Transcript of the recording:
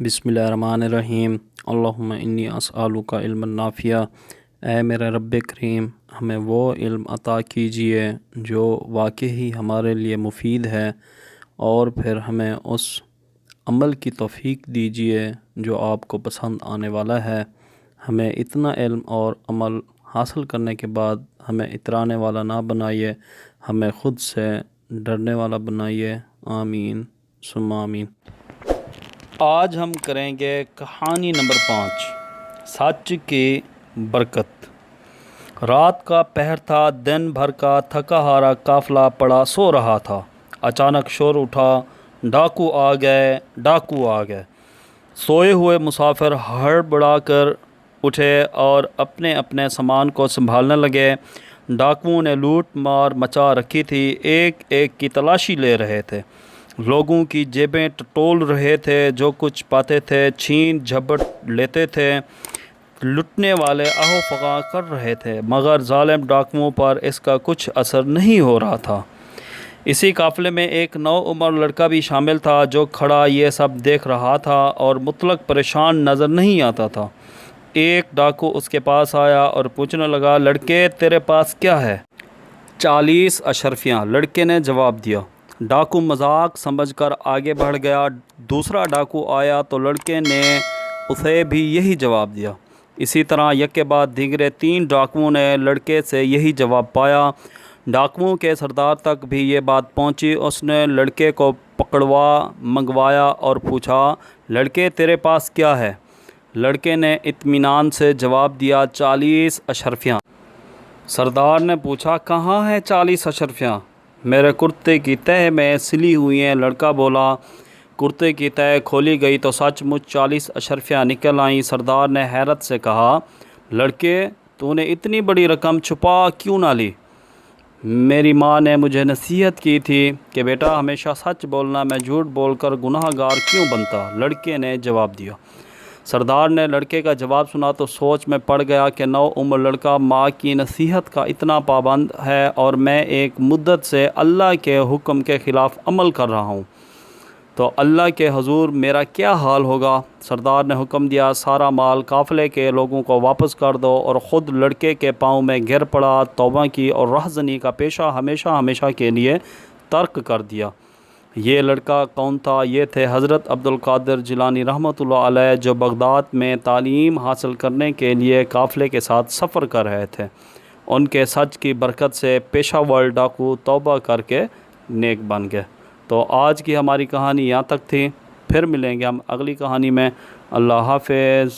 बिस्मिल्लाहिर्रहमानिर्रहीम। अल्लाहुम्मा इन्नी अस्अलुका इल्मन नाफिया। ऐ मेरे रब्बे करीम, हमें वो इल्म अता कीजिए जो वाकई ही हमारे लिए मुफीद है, और फिर हमें उस अमल की तौफीक दीजिए जो आपको पसंद आने वाला है। हमें इतना इल्म और अमल हासिल करने के बाद हमें इतराने वाला ना बनाइए, हमें ख़ुद से डरने वाला बनाइए। आमीन सुम्मा आमीन। आज हम करेंगे कहानी नंबर 5, सच की बरकत। रात का पहर था। दिन भर का थका हारा काफ़िला पड़ा सो रहा था। अचानक शोर उठा, डाकू आ गए, डाकू आ गए। सोए हुए मुसाफिर हड़बड़ा कर उठे और अपने अपने सामान को संभालने लगे। डाकुओं ने लूट मार मचा रखी थी, एक एक की तलाशी ले रहे थे। लोगों की जेबें टटोल रहे थे, जो कुछ पाते थे छीन झपट लेते थे। लुटने वाले आहो फगा कर रहे थे, मगर जालिम डाकुओं पर इसका कुछ असर नहीं हो रहा था। इसी काफ़िले में एक नौउम्र लड़का भी शामिल था, जो खड़ा ये सब देख रहा था और मुतलक परेशान नज़र नहीं आता था। एक डाकू उसके पास आया और पूछने लगा, लड़के तेरे पास क्या है? 40 अशरफियाँ, लड़के ने जवाब दिया। डाकू मजाक समझकर आगे बढ़ गया। दूसरा डाकू आया तो लड़के ने उसे भी यही जवाब दिया। इसी तरह यके बाद दीगरे 3 डाकुओं ने लड़के से यही जवाब पाया। डाकुओं के सरदार तक भी ये बात पहुंची। उसने लड़के को पकड़वा मंगवाया और पूछा, लड़के तेरे पास क्या है? लड़के ने इत्मीनान से जवाब दिया, 40 अशरफियाँ। सरदार ने पूछा, कहाँ है 40 अशरफियाँ? मेरे कुर्ते की तह में सिली हुई हैं। लड़का बोला। कुर्ते की तह खोली गई तो सचमुच 40 अशरफियाँ निकल आईं। सरदार ने हैरत से कहा, लड़के तूने इतनी बड़ी रकम छुपा क्यों ना ली? मेरी माँ ने मुझे नसीहत की थी कि बेटा हमेशा सच बोलना, मैं झूठ बोलकर गुनाहगार क्यों बनता? लड़के ने जवाब दिया। सरदार ने लड़के का जवाब सुना तो सोच में पड़ गया कि नौउम्र लड़का माँ की नसीहत का इतना पाबंद है और मैं एक मुद्दत से अल्लाह के हुक्म के ख़िलाफ़ अमल कर रहा हूँ, तो अल्लाह के हुजूर मेरा क्या हाल होगा? सरदार ने हुक्म दिया, सारा माल काफ़िले के लोगों को वापस कर दो, और ख़ुद लड़के के पाँव में गिर पड़ा, तौबा की और रहज़नी का पेशा हमेशा हमेशा के लिए तर्क कर दिया। ये लड़का कौन था? ये थे हज़रत अब्दुल कादिर जिलानी रहमतुल्लाह अलैह, जो बगदाद में तालीम हासिल करने के लिए काफ़िले के साथ सफ़र कर रहे थे। उनके सच की बरकत से पेशा वर डाकू तौबा करके नेक बन गए। तो आज की हमारी कहानी यहाँ तक थी। फिर मिलेंगे हम अगली कहानी में। अल्लाह हाफ़िज़।